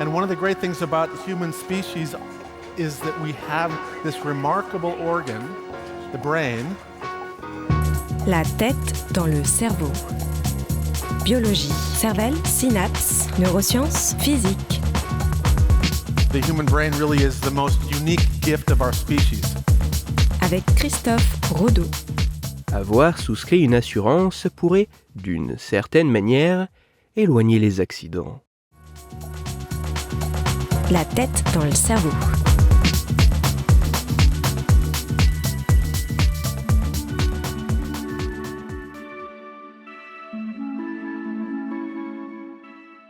And one of the great things about human species is that we have this remarkable organ, the brain. La tête dans le cerveau. Biologie, cervelle, synapses, neurosciences, physique. The human brain really is the most unique gift of our species. Avec Christophe Rodeau. Avoir souscrit une assurance pourrait, d'une certaine manière, éloigner les accidents. La tête dans le cerveau.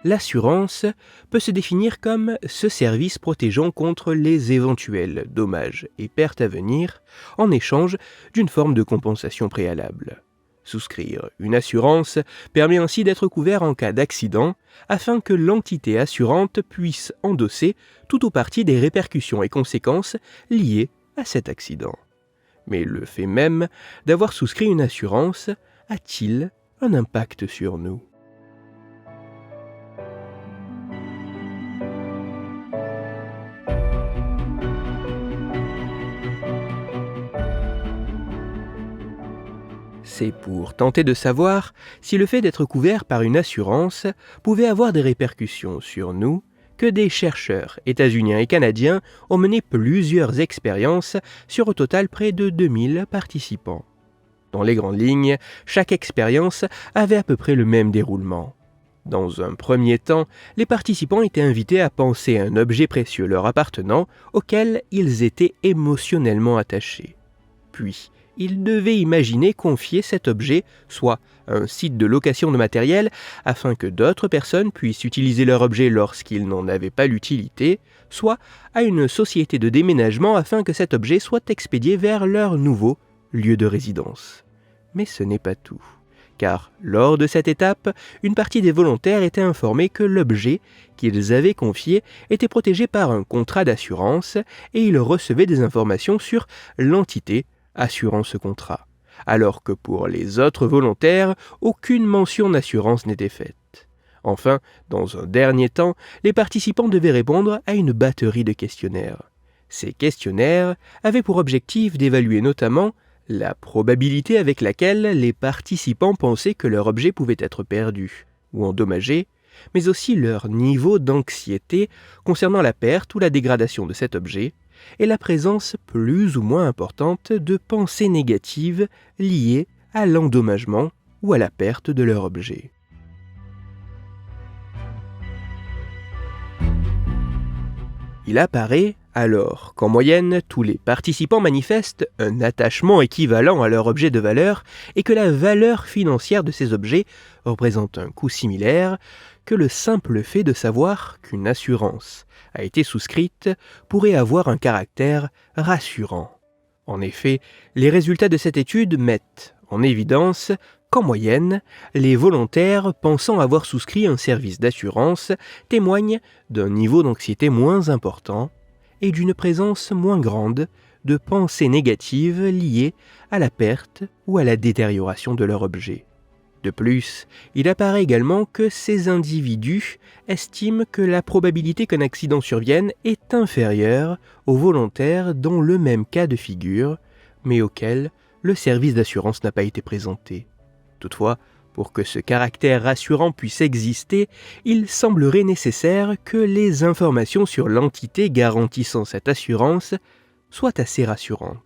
L'assurance peut se définir comme ce service protégeant contre les éventuels dommages et pertes à venir en échange d'une forme de compensation préalable. Souscrire une assurance permet ainsi d'être couvert en cas d'accident afin que l'entité assurante puisse endosser tout ou partie des répercussions et conséquences liées à cet accident. Mais le fait même d'avoir souscrit une assurance a-t-il un impact sur nous ? C'est pour tenter de savoir si le fait d'être couvert par une assurance pouvait avoir des répercussions sur nous que des chercheurs états-uniens et canadiens ont mené plusieurs expériences sur au total près de 2000 participants. Dans les grandes lignes, chaque expérience avait à peu près le même déroulement. Dans un premier temps, les participants étaient invités à penser à un objet précieux leur appartenant auquel ils étaient émotionnellement attachés. Puis, ils devaient imaginer confier cet objet, soit à un site de location de matériel, afin que d'autres personnes puissent utiliser leur objet lorsqu'ils n'en avaient pas l'utilité, soit à une société de déménagement afin que cet objet soit expédié vers leur nouveau lieu de résidence. Mais ce n'est pas tout, car lors de cette étape, une partie des volontaires était informée que l'objet qu'ils avaient confié était protégé par un contrat d'assurance et ils recevaient des informations sur l'entité assurant ce contrat, alors que pour les autres volontaires, aucune mention d'assurance n'était faite. Enfin, dans un dernier temps, les participants devaient répondre à une batterie de questionnaires. Ces questionnaires avaient pour objectif d'évaluer notamment la probabilité avec laquelle les participants pensaient que leur objet pouvait être perdu ou endommagé, mais aussi leur niveau d'anxiété concernant la perte ou la dégradation de cet objet, et la présence plus ou moins importante de pensées négatives liées à l'endommagement ou à la perte de leur objet. Il apparaît alors qu'en moyenne, tous les participants manifestent un attachement équivalent à leur objet de valeur et que la valeur financière de ces objets représente un coût similaire, que le simple fait de savoir qu'une assurance a été souscrite pourrait avoir un caractère rassurant. En effet, les résultats de cette étude mettent en évidence qu'en moyenne, les volontaires pensant avoir souscrit un service d'assurance témoignent d'un niveau d'anxiété moins important et d'une présence moins grande de pensées négatives liées à la perte ou à la détérioration de leur objet. De plus, il apparaît également que ces individus estiment que la probabilité qu'un accident survienne est inférieure aux volontaires dans le même cas de figure, mais auquel le service d'assurance n'a pas été présenté. Toutefois, pour que ce caractère rassurant puisse exister, il semblerait nécessaire que les informations sur l'entité garantissant cette assurance soient assez rassurantes.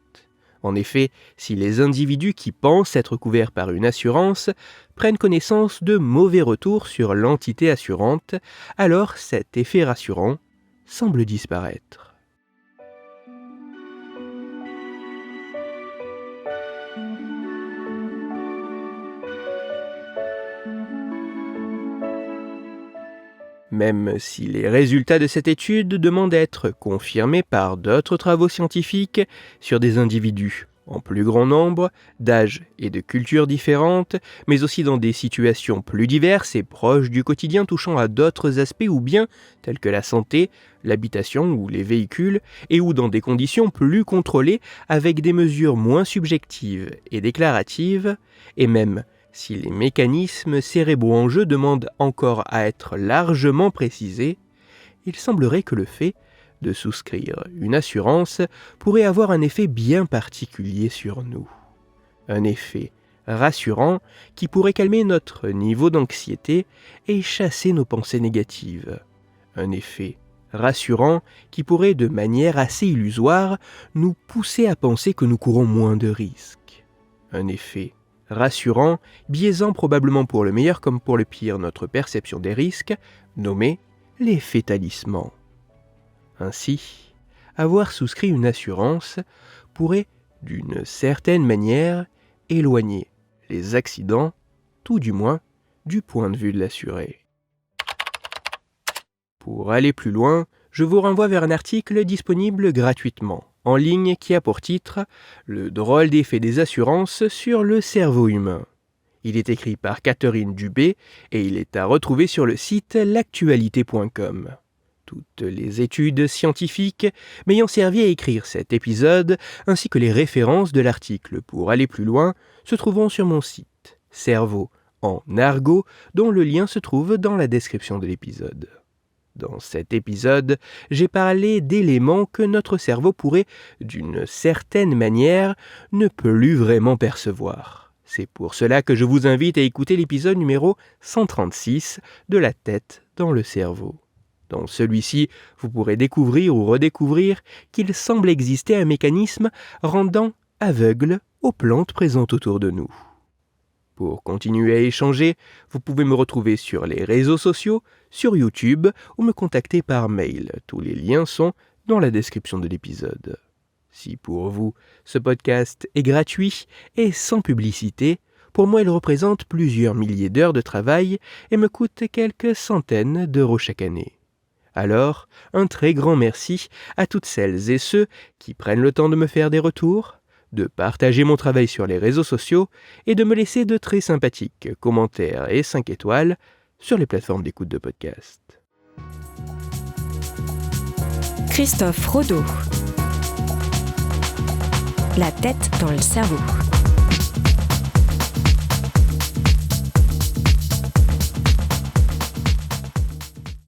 En effet, si les individus qui pensent être couverts par une assurance prennent connaissance de mauvais retours sur l'entité assurante, alors cet effet rassurant semble disparaître. Même si les résultats de cette étude demandent à être confirmés par d'autres travaux scientifiques sur des individus en plus grand nombre, d'âges et de cultures différentes, mais aussi dans des situations plus diverses et proches du quotidien touchant à d'autres aspects ou bien tels que la santé, l'habitation ou les véhicules, et ou dans des conditions plus contrôlées avec des mesures moins subjectives et déclaratives, et même si les mécanismes cérébraux en jeu demandent encore à être largement précisés, il semblerait que le fait de souscrire une assurance pourrait avoir un effet bien particulier sur nous. Un effet rassurant qui pourrait calmer notre niveau d'anxiété et chasser nos pensées négatives. Un effet rassurant qui pourrait, de manière assez illusoire, nous pousser à penser que nous courons moins de risques. Un effet rassurant, biaisant probablement pour le meilleur comme pour le pire notre perception des risques, nommé l'effet talisman. Ainsi, avoir souscrit une assurance pourrait, d'une certaine manière, éloigner les accidents, tout du moins du point de vue de l'assuré. Pour aller plus loin, je vous renvoie vers un article disponible gratuitement, en ligne, qui a pour titre « Le drôle d'effet des assurances sur le cerveau humain ». Il est écrit par Catherine Dubé et il est à retrouver sur le site l'actualité.com. Toutes les études scientifiques m'ayant servi à écrire cet épisode, ainsi que les références de l'article pour aller plus loin, se trouveront sur mon site, Cerveau en argot, dont le lien se trouve dans la description de l'épisode. Dans cet épisode, j'ai parlé d'éléments que notre cerveau pourrait, d'une certaine manière, ne plus vraiment percevoir. C'est pour cela que je vous invite à écouter l'épisode numéro 136 de La tête dans le cerveau. Dans celui-ci, vous pourrez découvrir ou redécouvrir qu'il semble exister un mécanisme rendant aveugles aux plantes présentes autour de nous. Pour continuer à échanger, vous pouvez me retrouver sur les réseaux sociaux, sur YouTube ou me contacter par mail. Tous les liens sont dans la description de l'épisode. Si pour vous, ce podcast est gratuit et sans publicité, pour moi il représente plusieurs milliers d'heures de travail et me coûte quelques centaines d'euros chaque année. Alors, un très grand merci à toutes celles et ceux qui prennent le temps de me faire des retours, de partager mon travail sur les réseaux sociaux et de me laisser de très sympathiques commentaires et 5 étoiles sur les plateformes d'écoute de podcast. Christophe Rodeau. La tête dans le cerveau.